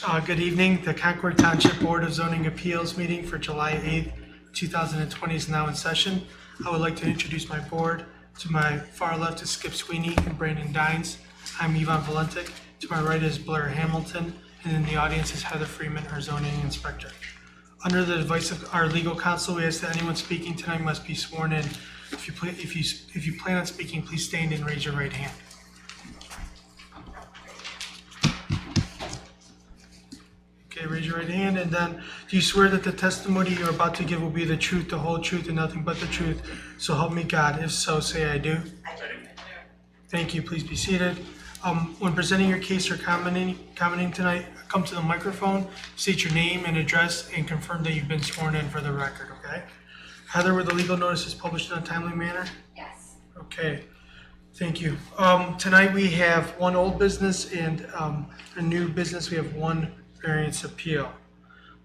Good evening. The Concord Township Board of Zoning Appeals meeting for July 8th, 2020 is now in session. I would like to introduce my board. To my far left is Skip Sweeney and Brandon Dines. I'm Ivan Valentik. To my right is Blair Hamilton. And in the audience is Heather Freeman, our zoning inspector. Under the advice of our legal counsel, we ask that anyone speaking tonight must be sworn in. If you plan on speaking, please stand and raise your right hand. Okay, raise your right hand, and then do you swear that the testimony you're about to give will be the truth, the whole truth, and nothing but the truth? So help me God. If so, say I do. I do. Thank you. Please be seated. When presenting your case or commenting tonight, come to the microphone, state your name and address, and confirm that you've been sworn in for the record, okay? Heather, were the legal notices published in a timely manner? Yes. Okay, thank you. Tonight we have one old business and a new business. We have one variance appeal.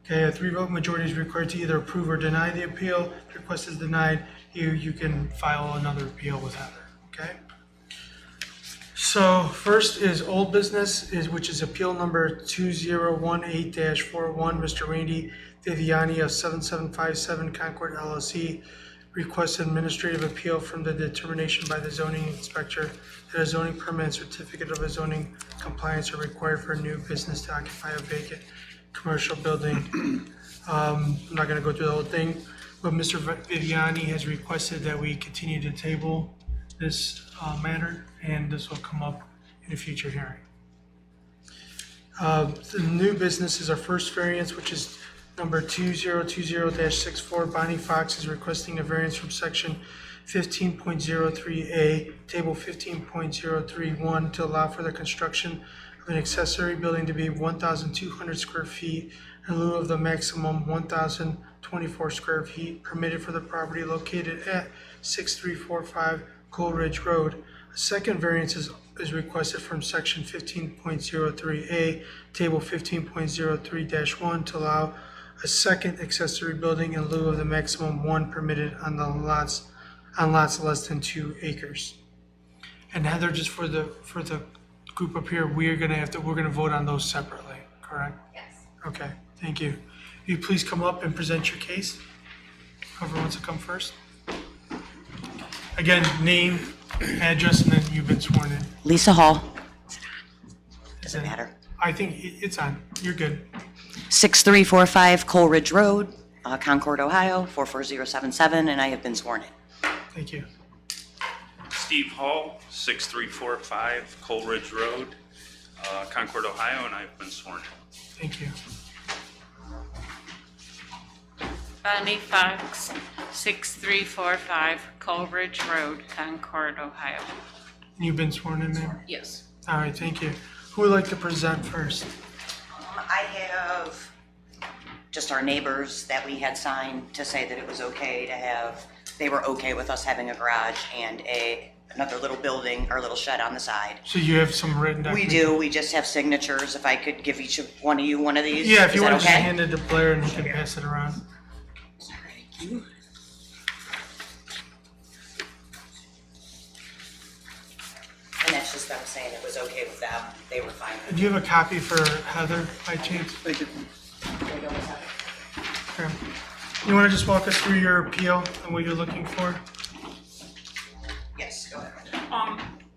Okay, a 3-vote majority is required to either approve or deny the appeal. If the request is denied, you can file another appeal with Heather, okay? So first is old business, which is appeal number 2018-41, Mr. Randy Viviani of 7757 Concord LLC requests administrative appeal from the determination by the zoning inspector that a zoning permit and certificate of a zoning compliance are required for a new business to occupy a vacant commercial building. I'm not going to go through the whole thing, but Mr. Viviani has requested that we continue to table this matter, and this will come up in a future hearing. The new business is our first variance, which is number 2020-64. Bonnie Fox is requesting a variance from section 15.03A, table 15.031, to allow for the construction of an accessory building to be 1,200 square feet in lieu of the maximum 1,024 square feet permitted for the property located at 6345 Coleridge Road. A second variance is requested from section 15.03A, table 15.03-1, to allow a second accessory building in lieu of the maximum one permitted on lots less than 2 acres. And Heather, just for the group up here, we're gonna vote on those separately, correct? Yes. Okay, thank you. Will you please come up and present your case? Whoever wants to come first. Again, name, address, and then you've been sworn in. Lisa Hall. Does it matter? I think it's on. You're good. 6345 Coleridge Road, Concord, Ohio, 44077, and I have been sworn in. Thank you. Steve Hall, 6345 Coleridge Road, Concord, Ohio, and I've been sworn in. Thank you. Bonnie Fox, 6345 Coleridge Road, Concord, Ohio. And you've been sworn in, ma'am? Yes. All right, thank you. Who would like to present first? I have just our neighbors that we had signed to say that it was okay to have, they were okay with us having a garage and another little building or little shed on the side. So you have some written down? We do. We just have signatures. If I could give each one of you one of these. Yeah, if you want to okay? just hand it to Blair and he can pass it around. Thank you. And that's just them saying it was okay with them. They were fine with it. Do you have a copy for Heather by chance? Thank you. Okay. You want to just walk us through your appeal and what you're looking for? Yes, go ahead.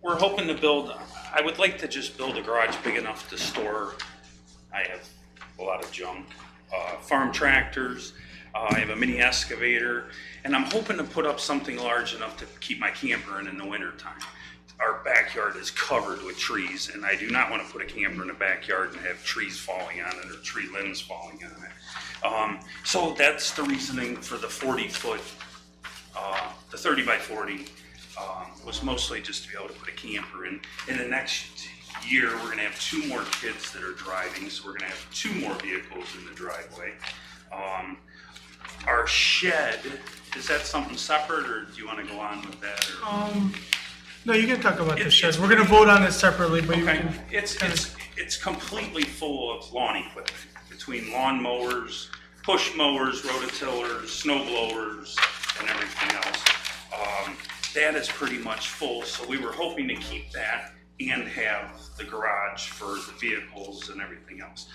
We're hoping to build, I would like to just build a garage big enough to store, I have a lot of junk, farm tractors, I have a mini excavator, and I'm hoping to put up something large enough to keep my camper in the wintertime. Our backyard is covered with trees, and I do not want to put a camper in the backyard and have trees falling on it or tree limbs falling on it. So that's the reasoning for the 40-foot, the 30 by 40 was mostly just to be able to put a camper in. In the next year, we're going to have 2 more kids that are driving, so we're going to have 2 more vehicles in the driveway. Our shed, is that something separate, or do you want to go on with that? Or? No, you can talk about the sheds. We're going to vote on it separately, but okay. You can. It's completely full of lawn equipment, between lawn mowers, push mowers, rototillers, snow blowers, and everything else. That is pretty much full, so we were hoping to keep that and have the garage for the vehicles and everything else.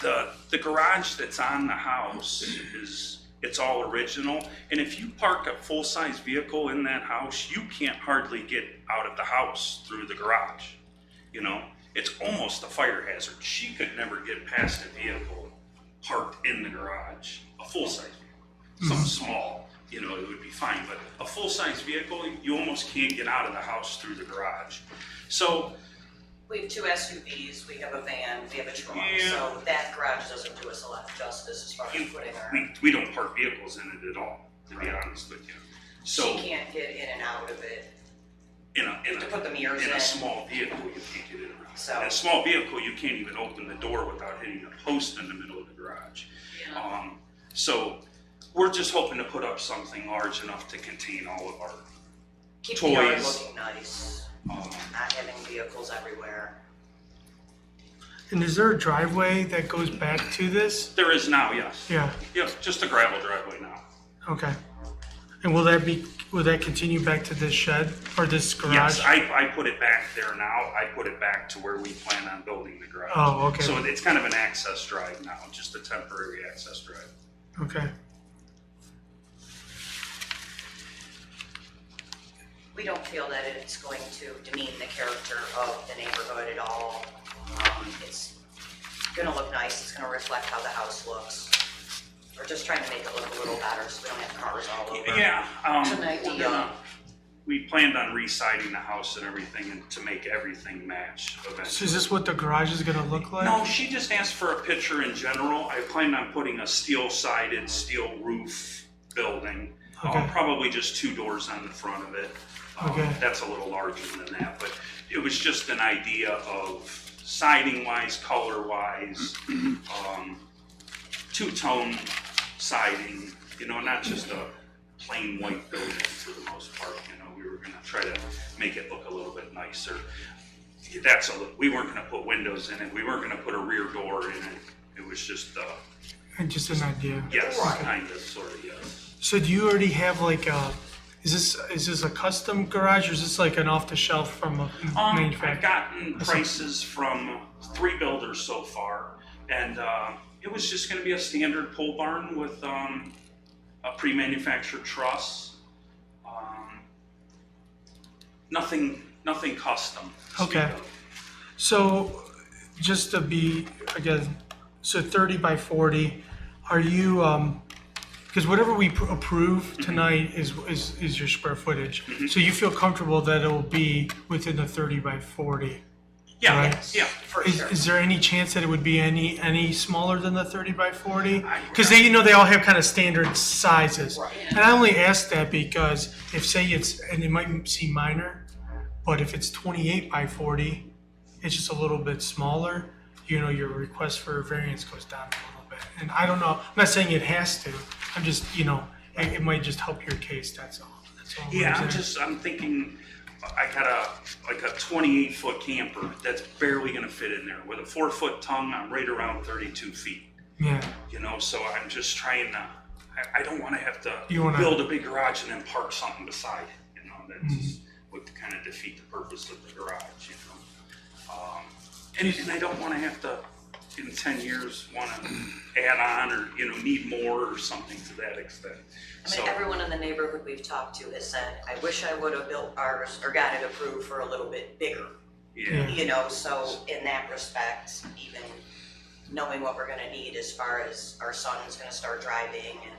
The garage that's on the house it's all original, and if you park a full-size vehicle in that house, you can't hardly get out of the house through the garage. You know, it's almost a fire hazard. She could never get past a vehicle parked in the garage, a full-size vehicle. Something small, you know, it would be fine, but a full-size vehicle, you almost can't get out of the house through the garage. So We have 2 SUVs, we have a van, we have a truck, Yeah. so that garage doesn't do us a lot of justice as far as putting our, we don't park vehicles in it at all, to be honest with you. So she can't get in and out of it. in a To put the mirrors in a in. small vehicle, you can't get in around. So- In a small vehicle, you can't even open the door without hitting a post in the middle of the garage. Yeah. So we're just hoping to put up something large enough to contain all of our, Keep the yard Toys. looking nice, um, not having vehicles everywhere. And is there a driveway that goes back to this? there is now, yes. Yeah, Yes, just a gravel driveway now. okay. And will that continue back to this shed or this garage? Yes, I put it back there now. I put it back to where we plan on building the garage. Oh, okay. So it's kind of an access drive now, just a temporary access drive. Okay. We don't feel that it's going to demean the character of the neighborhood at all. It's gonna look nice, it's gonna reflect how the house looks. We're just trying to make it look a little better so we don't have cars all over. Yeah, It's an idea. we planned on re-siding the house and everything and to make everything match So eventually. is this what the garage is gonna look like? No, she just asked for a picture in general. I planned on putting a steel-sided, steel roof building. Okay. Probably just 2 doors on the front of it. Okay. That's a little larger than that, but it was just an idea of siding-wise, color-wise, two-tone siding, you know, not just a plain white building for the most part. You know, we were gonna try to make it look a little bit nicer. We weren't gonna put windows in it. We weren't gonna put a rear door in it. It was just, And just an idea. yes, kind of, sort of, yes. So do you already have like is this a custom garage or is this like an off the shelf from a I've manufacturer? gotten prices from 3 builders so far, and it was just going to be a standard pole barn with a pre-manufactured truss. Nothing custom. to speak Okay. of. So just to be again, so 30 by 40, are you because whatever we approve tonight is your square footage. So you feel comfortable that it will be within the 30 by 40. Yeah, Right. yeah. For sure. Is there any chance that it would be any smaller than the 30 by 40? I- Because they all have kind of standard sizes. Right. And I only ask that because if say and it might seem minor, but if it's 28 by 40, it's just a little bit smaller, your request for a variance goes down a little bit. And I don't know, I'm not saying it has to, I'm just, it might just help your case, that's all. That's all Yeah, I'm saying. I'm thinking, I got a 28-foot camper that's barely gonna fit in there. With a 4-foot tongue, I'm right around 32 feet. Yeah, So I'm just trying to, I don't wanna have to You wanna- build a big garage and then park something beside it, that just would kind of defeat the purpose of the garage, And I don't wanna have to, in 10 years, wanna add on or, need more or something to that extent. I mean, everyone in the neighborhood we've talked to has said, I wish I would have built ours or got it approved for a little bit bigger. Yeah, So in that respect, even knowing what we're gonna need as far as our son's gonna start driving and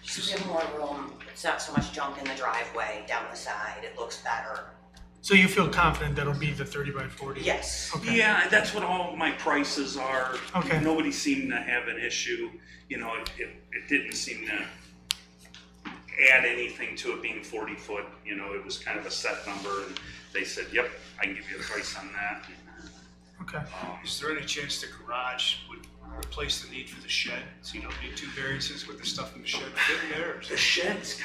just we have more room, it's not so much junk in the driveway down the side, it looks better. so you feel confident that'll be the 30 by 40? Yes. Okay. yeah, that's what all my prices are. Okay. Nobody seemed to have an issue, it didn't seem to add anything to it being 40 foot, it was kind of a set number, and they said, yep, I can give you a price on that. Okay. Is there any chance the garage would replace the need for the shed, so you don't need 2 variances with the stuff in the shed fit in there? Or is The it- shed's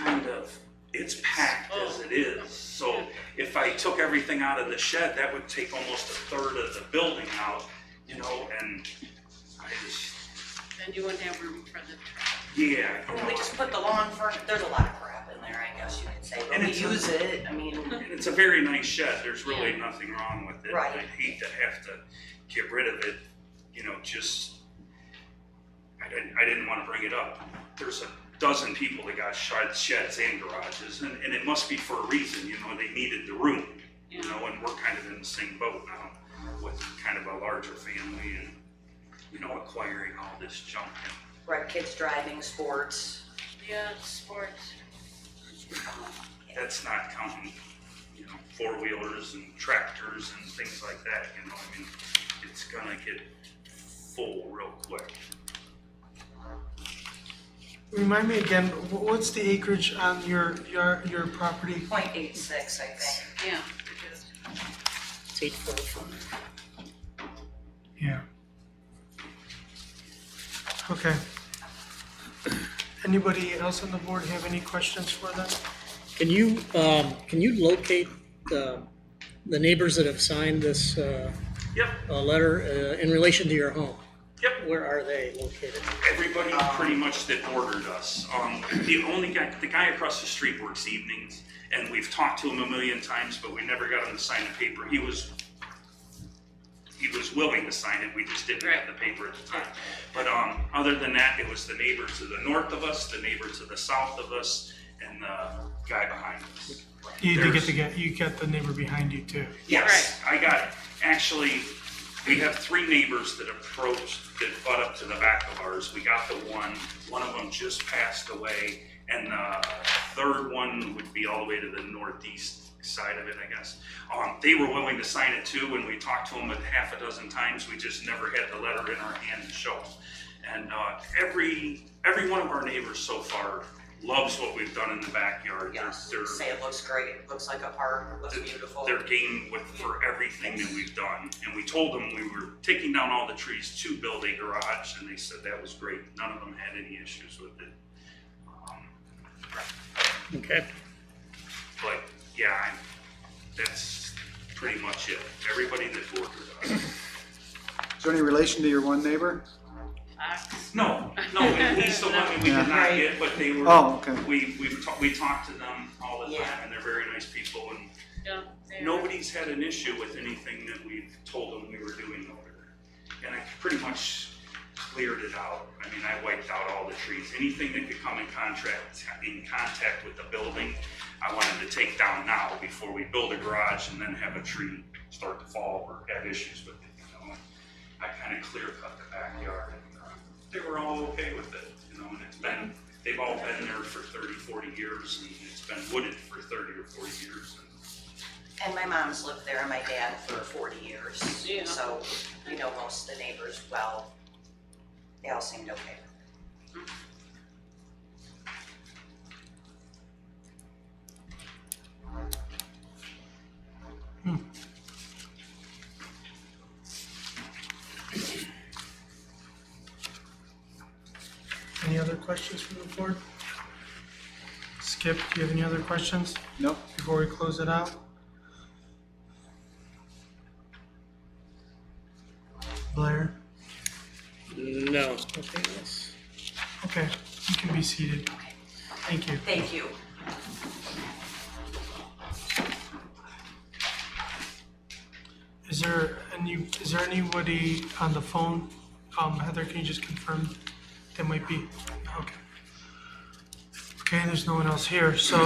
it's packed as it is, so if I took everything out of the shed, that would take almost a third of the building out, and I just, And you wouldn't have room for the truck. yeah. And then we just put the lawn furniture, there's a lot of crap in there. there, I guess you could say, but And we it's use it, I mean, And it's a very nice shed, there's really nothing wrong with it. Right. I'd hate to have to get rid of it, just, I didn't wanna bring it up. There's a dozen people that got sheds and garages, and it must be for a reason, they needed the room. And we're kind of in the same boat now with kind of a larger family and, acquiring all this junk. right, kids driving, sports. Yeah, sports. That's not counting, four-wheelers and tractors and things like that, it's gonna get full real quick. Remind me again, what's the acreage on your property? 0.86, I think. Yeah. It's 845. Yeah. Okay. Anybody else on the board have any questions for them? Can you locate the neighbors that have signed this Yep, letter in relation to your home? yep. Where are they located? Everybody pretty much that ordered us. The guy across the street works evenings, and we've talked to him a million times, but we never got him to sign the paper. He was willing to sign it, we just didn't have the paper at the time. But other than that, it was the neighbor to the north of us, the neighbor to the south of us, and the guy behind us. You got the neighbor behind you too. Yes, I got it. Actually, we have three neighbors that butt up to the back of ours. We got the one of them just passed away, and the third one would be all the way to the northeast side of it, I guess. They were willing to sign it too, and we talked to them a half a dozen times. We just never had the letter in our hand to show them. And every one of our neighbors so far loves what we've done in the backyard. Yes, They're say it looks great, it looks like a park, it looks beautiful. they're game for everything that we've done. And we told them we were taking down all the trees to build a garage, and they said that was great. None of them had any issues with it. Okay. But yeah, that's pretty much it. Everybody that ordered us. Is there any relation to your one neighbor? Fox. No, he's the one that we did not Right. get, but they were. Oh, okay. We talked to them all the time, Yeah. and they're very nice people, and Yeah, they nobody's had an issue with anything that we've told them we were doing over there. And I pretty much cleared it out. I mean, I wiped out all the trees. Anything that could come in contact with the building, I wanted to take down now before we build a garage and then have a tree start to fall or have issues with it, I kind of clear cut the backyard, and they were all okay with it, and they've all been there for 30, 40 years, and it's been wooded for 30 or 40 years. And my mom's lived there and my dad for 40 years. Yeah. So, most of the neighbors well. They all seemed okay. Any other questions from the board? Skip, do you have any other questions No? before we close it out? Blair? No. Nothing else. Okay, you can be seated. Thank you. Thank you. Is there anybody on the phone? Heather, can you just confirm there might be? Okay. Okay, there's no one else here. So,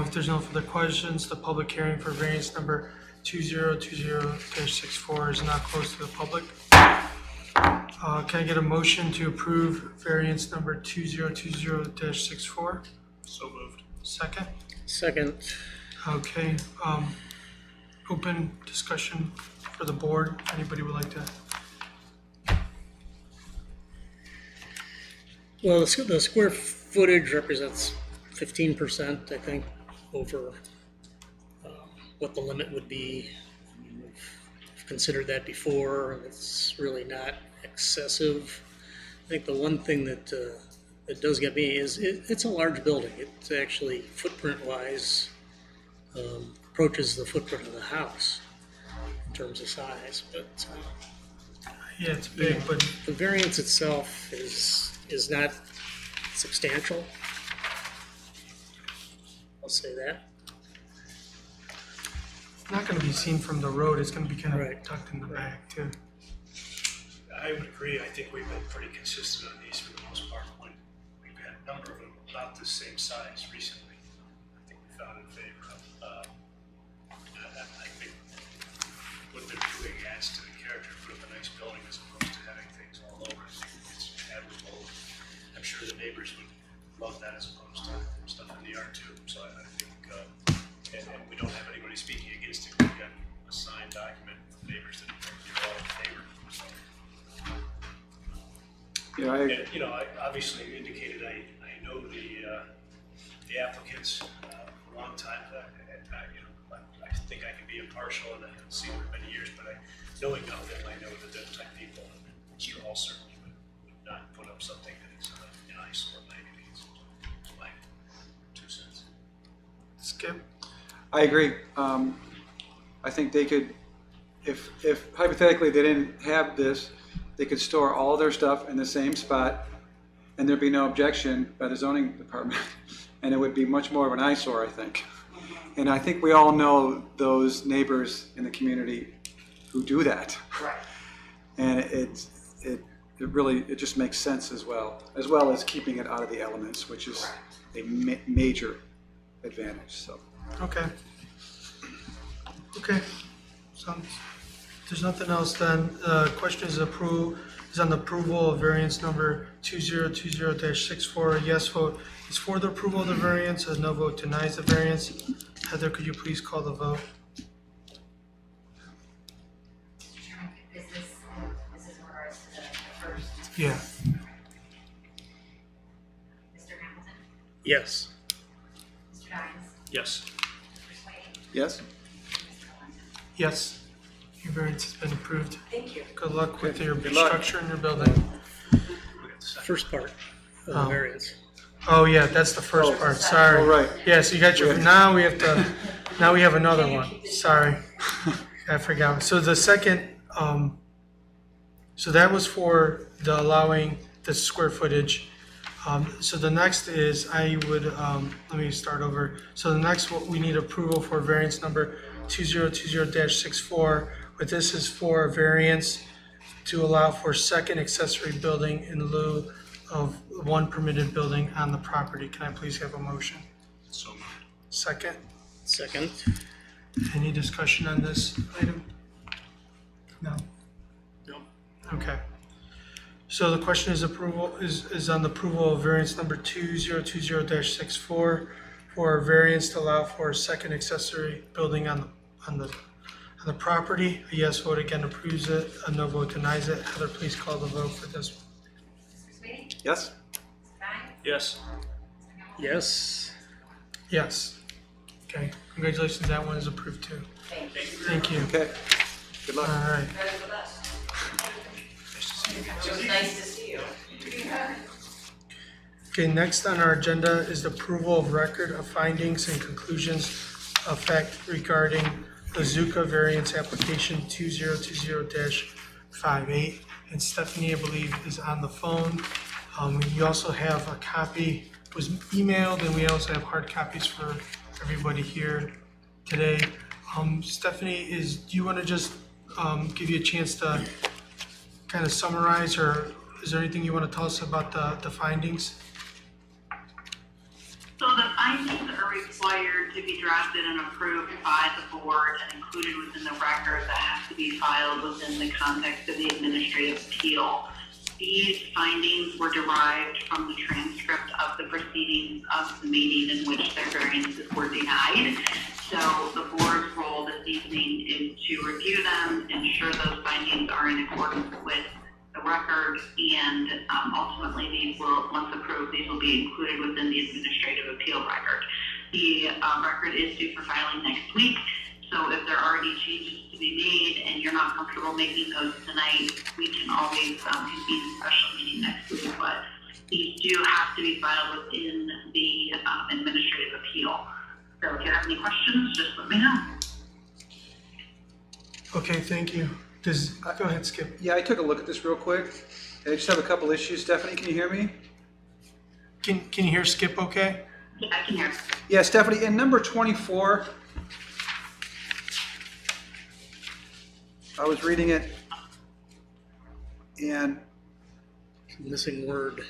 if there's no further questions, the public hearing for variance number 2020-64 is now closed to the public. Can I get a motion to approve variance number 2020-64? So moved. Second? Second. Okay, open discussion for the board. If anybody would like to? Well, the square footage represents 15%, I think, over what the limit would be. I mean, we've considered that before, and it's really not excessive. I think the one thing that does get me is it's a large building. It's actually footprint-wise approaches the footprint of the house in terms of size, but Yeah, it's big, but the variance itself is not substantial. I'll say that. It's not gonna be seen from the road, it's gonna be kind of Right. tucked in the back too. I would agree. I think we've been pretty consistent on these for the most part. We've had a number of them about the same size recently. I think we found in favor of. I think what they're doing adds to the character of a nice building as opposed to having things all over. I think it's admirable. I'm sure the neighbors would love that as opposed to stuff in the yard too. So I think, and we don't have anybody speaking against it. We've got a signed document from neighbors that you're all in favor. So. Yeah, And, you know, I obviously indicated I know the applicants for a long time. I think I can be impartial and I haven't seen them for many years, but knowing of them, I know that they're the type of people, and Mr. Hall certainly would not put up something that is an eyesore by any means. That's my 2 cents. Skip? I agree. I think they could, if hypothetically they didn't have this, they could store all their stuff in the same spot and there'd be no objection by the zoning department. And it would be much more of an eyesore, I think. And I think we all know those neighbors in the community who do that. Right. And it just makes sense as well as keeping it out of the elements, which is a major advantage, so. Okay. Okay, sounds, if there's nothing else then, question is on the approval of variance number 2020-64. A yes vote is for the approval of the variance, a no vote denies the variance. Heather, could you please call the vote? Mr. Chairman, this is in regards to the first, Yeah. Mr. Hamilton, Yes. Mr. Dines, Yes. Mr. Swade, Yes? Mr. Valenti. Yes, your variance has been approved. Thank you. Good luck with your Good luck. structure in your building. We got the second. First part of the Oh. variance. Oh, yeah, that's the first part, sorry. Oh, right. Yeah, so you got your, now we have another one, sorry. I forgot. So the second, so that was for the allowing the square footage. So the next is, I would, let me start over. So the next, what we need approval for variance number 2020-64. But this is for a variance to allow for second accessory building in lieu of one permitted building on the property. Can I please have a motion? So moved. Second, Second. any discussion on this item? No? No. Okay. So the question is is on the approval of variance number 2020-64 for a variance to allow for a second accessory building on the property. A yes vote again approves it, a no vote denies it. Heather, please call the vote for this one. Mr. Swade, Yes? Mr. Dines, Yes. Mr. Hamilton. Yes. Yes. Okay, congratulations, that one is approved too. Thank you. Thank you. Okay. Good All luck. right. You're the best. It was nice to see you. Okay, next on our agenda is the approval of record of findings and conclusions of fact regarding the Zuka variance application 2020-58. And Stephanie, I believe, is on the phone. You also have a copy, was emailed, and we also have hard copies for everybody here today. Stephanie, do you want to just give you a chance to kind of summarize, or is there anything you want to tell us about the findings? So the findings are required to be drafted and approved by the board and included within the record that has to be filed within the context of the administrative appeal. These findings were derived from the transcript of the proceedings of the meeting in which their variances were denied. So the board's role this evening is to review them, ensure those findings are in accordance with the record, and ultimately these will, once approved, these will be included within the administrative appeal record. The record is due for filing next week, so if there are any changes to be made and you're not comfortable making those tonight, we can always convene a special meeting next week, but these do have to be filed within the administrative appeal. So if you have any questions, just let me know. Okay, thank you. Go ahead, Skip. Yeah, I took a look at this real quick. I just have a couple issues. Stephanie, can you hear me? Can you hear Skip okay? Yeah, I can hear. Yeah, Stephanie, in number 24, I was reading it, and Missing word.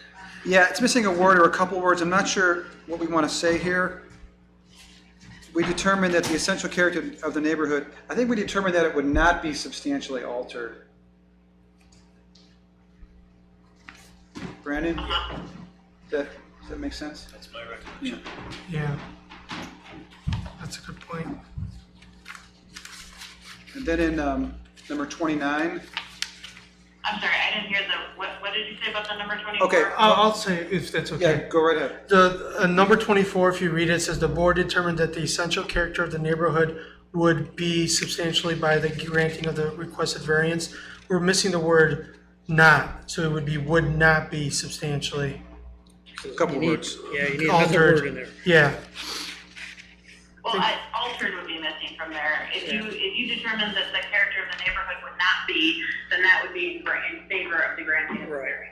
yeah, it's missing a word or a couple words. I'm not sure what we want to say here. We determined that the essential character of the neighborhood, I think we determined that it would not be substantially altered. Brandon, does that make sense? That's my recollection. Yeah. That's a good point. And then in number 29, I'm sorry, I didn't hear what did you say about the number 24? okay, I'll say if that's okay. yeah, go right ahead. The number 24, if you read it, says the board determined that the essential character of the neighborhood would be substantially by the granting of the requested variance. We're missing the word not, so it would be would not be substantially. Couple You need- words. Yeah, you need another Altered. word in there. Yeah, Well, altered would be missing from there. If you determine that the character of the neighborhood would not be, then that would be in favor of the granting of the Right. variance.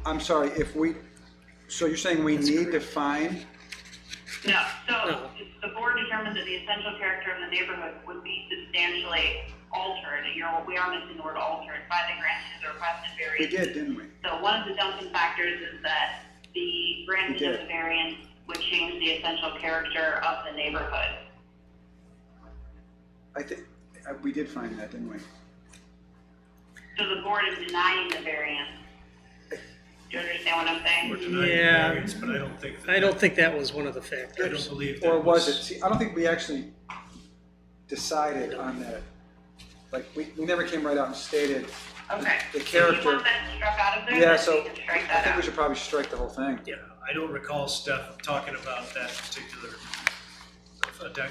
I'm sorry, so you're saying we need to find, No, so No. if the board determined that the essential character of the neighborhood would be substantially altered, we are missing the word altered by the granting of the requested we variance. did, didn't we? So one of the Duncan factors is that the granting We of did. the variance would change the essential character of the neighborhood. I think, we did find that, didn't we? So the board is denying the variance. Do you understand what I'm saying? We're denying the Yeah. variance, but I don't think. I don't think that was one of the I factors. don't believe that Or was it? See, I don't think we actually decided on that. Like, we never came right out and stated, Okay. The If you want character- that struck out of there, yeah, then so we can strike I that think we out. should probably strike the whole thing. Yeah, I don't recall Steph talking about that particular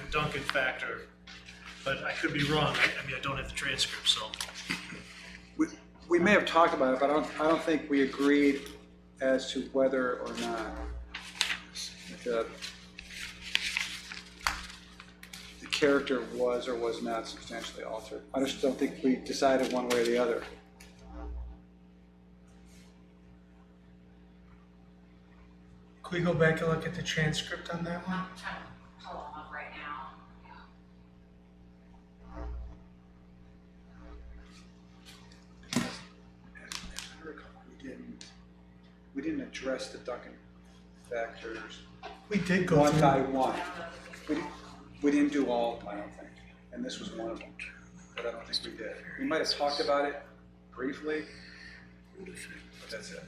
Duncan factor, but I could be wrong. I mean, I don't have the transcript, so. We may have talked about it, but I don't think we agreed as to whether or not the character was or was not substantially altered. I just don't think we decided one way or the other. can we go back and look at the transcript on that one? I'm trying to pull them up right now. As I recall, we didn't address the Duncan factors We did go one through. by one. We didn't do all, I don't think, and this was one of them, but I don't think we did. We might have talked about it briefly, but that's it.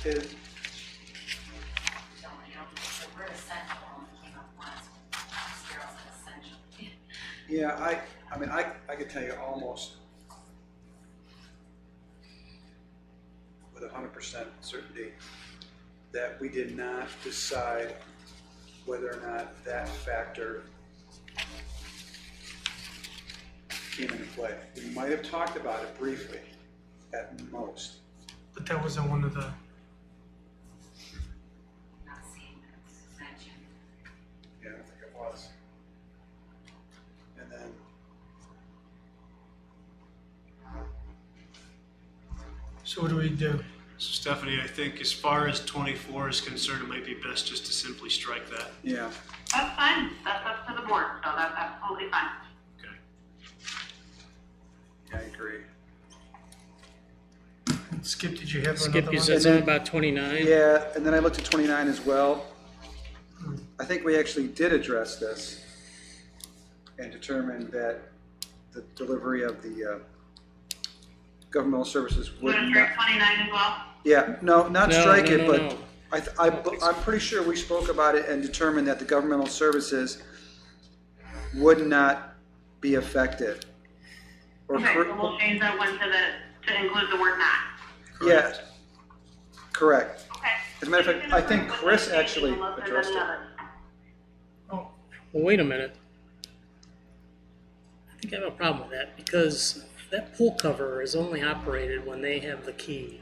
Is- Don't, you know, the word essential only came up once. Zero's an essential. Yeah, I mean, I could tell you almost with 100% certainty that we did not decide whether or not that factor came into play. We might have talked about it briefly, at most. But that wasn't one of the. Not seeing that it's mentioned. Yeah, I don't think it was. And then, So what do we do? So Stephanie, I think as far as 24 is concerned, it might be best just to simply strike that. yeah, That's fine. That's up to the board, so that's absolutely fine. Okay. yeah, I agree. Skip, did you have Skip, another you one? said something about 29? Yeah, and then I looked at 29 as well. I think we actually did address this and determined that the delivery of the governmental services You would want to not. strike 29 as well? Yeah, no, not No, strike no, it, no, but no. I'm pretty sure we spoke about it and determined that the governmental services would not be affected. Or Okay, cor- so we'll change that one to include the word not. Yeah, correct. Okay. As a matter of fact, I think Chris actually addressed it. Well, wait a minute. think I have a problem with that because that pool cover is only operated when they have the key.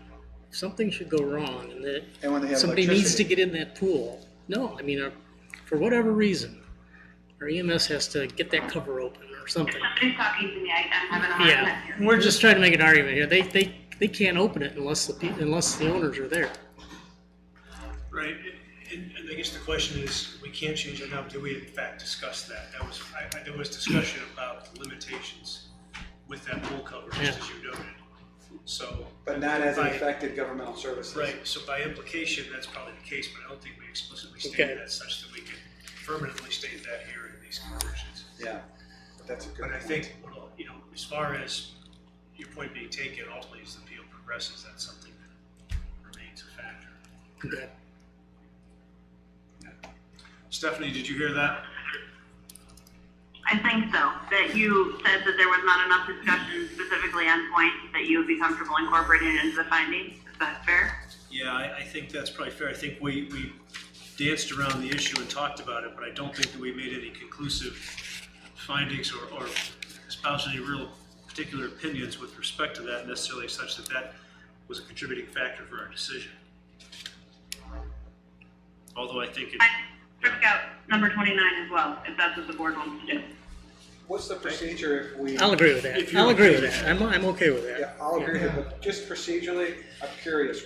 Something should go wrong and that And when they have somebody needs to electricity. get in that pool. No, I mean, for whatever reason, our EMS has to get that cover open or something. Somebody's talking to me, I'm having a hard time Yeah, hearing. we're just trying to make an argument here. They can't open it unless the owners are there. Right, and I guess the question is, we can't change it now, did we in fact discuss that? There was discussion about the limitations with that pool cover, just as you noted. So. But not as it by- affected governmental services. Right, so by implication, that's probably the case, but I don't think we explicitly Okay. stated that such that we can permanently state that here in these conclusions. Yeah, but that's a good But I point. think, well, as far as your point being taken, ultimately as the appeal progresses, that's something that remains a factor. Okay. Stephanie, did you hear that? I think so, that you said that there was not enough discussion specifically on points that you would be comfortable incorporating into the findings. Is that fair? Yeah, I think that's probably fair. I think we danced around the issue and talked about it, but I don't think that we made any conclusive findings or espoused any real particular opinions with respect to that necessarily such that that was a contributing factor for our decision. Although I think it, I took out number 29 as well, if that's what the board wants to do. What's the procedure if we? I'll agree with that. If you're I'll agree okay with with that. I'm okay with that. Yeah, I'll agree with it, but just procedurally, I'm curious,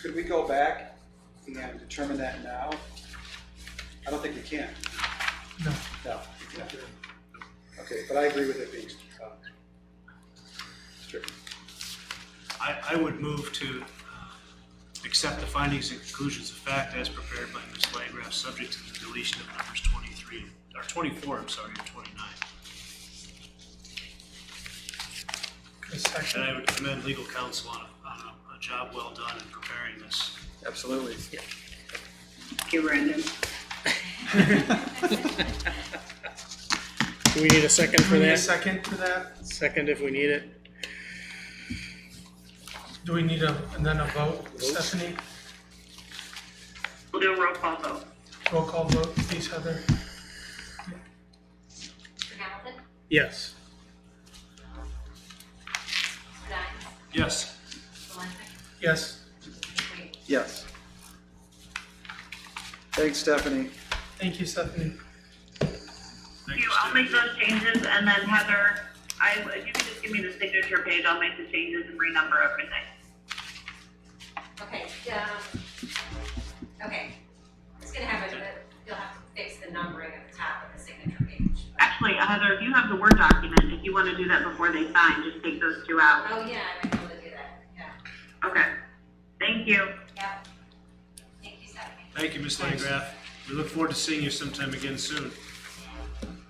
could we go back and determine that now? I don't think we can. No. No. No. Okay, but I agree with it being strict. I would move to accept the findings and conclusions of fact as prepared by Ms. Landgraf, subject to the deletion of numbers 24, and 29. And I would commend legal counsel on a job well done in preparing this. Absolutely. Thank you, Brandon. Do we need a second for Do we need a that? second for that? Second if we need it. Do we need and then a vote, Stephanie? We'll do a roll call vote. Roll call vote, please, Heather. Mr. Hamilton? Yes. Mr. Dines? Yes. Mr. Lincoln? Yes, Wait. Yes. Thanks, Stephanie. thank you, Stephanie. Thank You, you, I'll make Stephanie. those changes, and then Heather, if you can just give me the signature page, I'll make the changes and renumber everything. Okay, okay. It's gonna have you'll have to fix the numbering at the top of the signature page. Actually, Heather, if you have the Word document, if you want to do that before they sign, just take those two out. Oh, yeah, I might be able to do that, yeah. Okay. Thank you. Yep. Thank you, Stephanie. Thank you, Ms. Landgraf. We look forward to seeing you sometime again soon.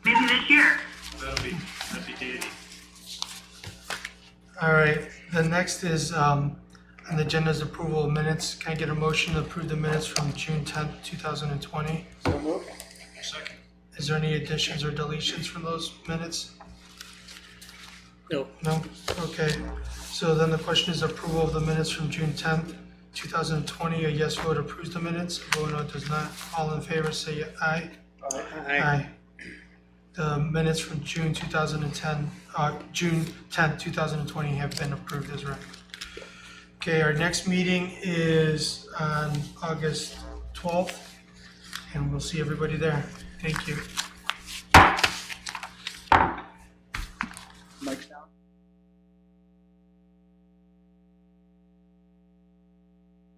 Maybe this year. That'd be dandy. All right, the next is, on the agenda's approval of minutes. Can I get a motion to approve the minutes from June 10th, 2020? So move. Second. Is there any additions or deletions from those minutes? No. No? Okay. So then the question is approval of the minutes from June 10th, 2020. A yes vote approves the minutes, a vote no does not. All in favor say aye. Aye. The minutes from June 2010, June 10th, 2020 have been approved as read. Okay, our next meeting is on August 12th, and we'll see everybody there. Thank you.